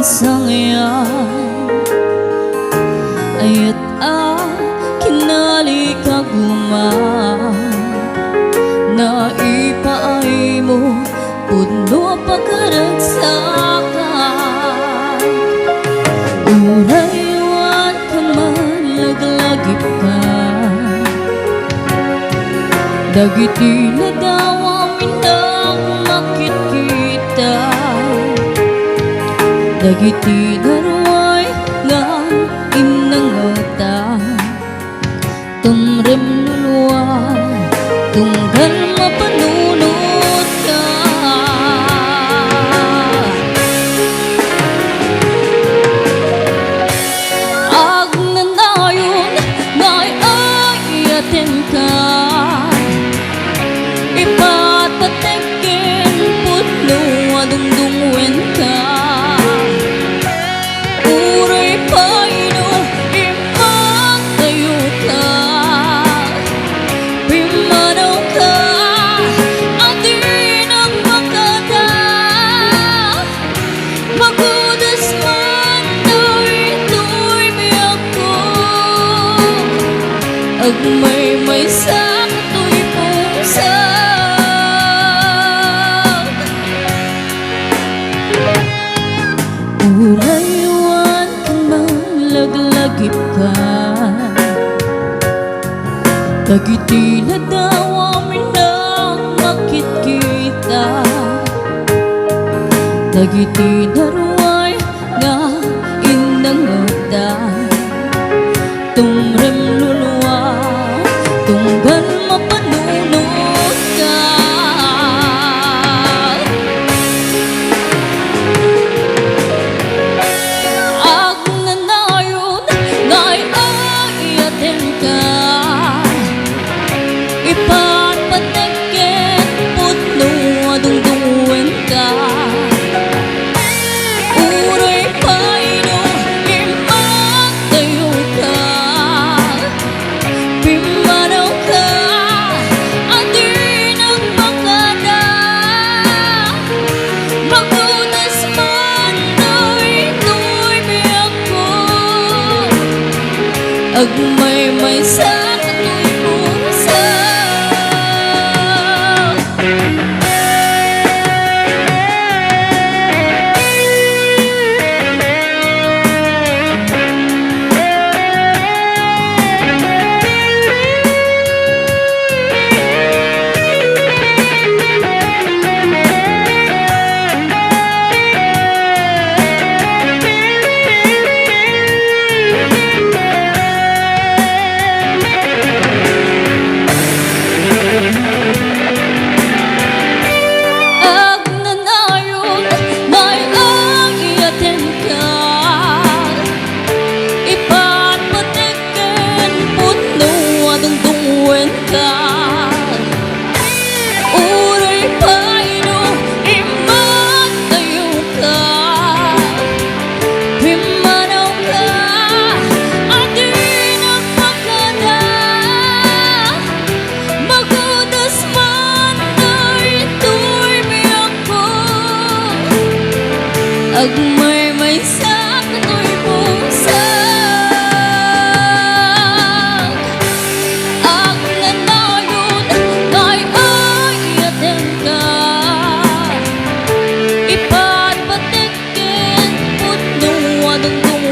sangyan ayat kinali kaguma na ipaay mo puno pagkaragsakan uraywan ka man laglagip ka dagiti na daw amin ang makikita dagiti naruay nga inangota tumrem nulwa tunggal mapanunod ka ag nanayon ngay ayaten ka ipatpatekin puno adungdungwen ka uray paino ipatayo ka pimanaw ka adi ng makada magudas man ito'y biyak ko agmay sa kato'y pusa uraywan kang malaglagip ka dagiti na daw amin ang makikita dagiti naruay nga inangota tumrem luluwa tunggal mapanunod ka ag nanayon ngay ayaten ka ipatpatekin puno adungdungwen ka uray paino imatayo ka pimanaw ka adi ng makada magunas man ito'y biyak ko agmay sa kato'y pusa uray paino imatayo ka pimanaw ka adi ng makada magudas man ito'y biyak ko agmay sa kato'y pusa ipatpatekin puno adungdungwen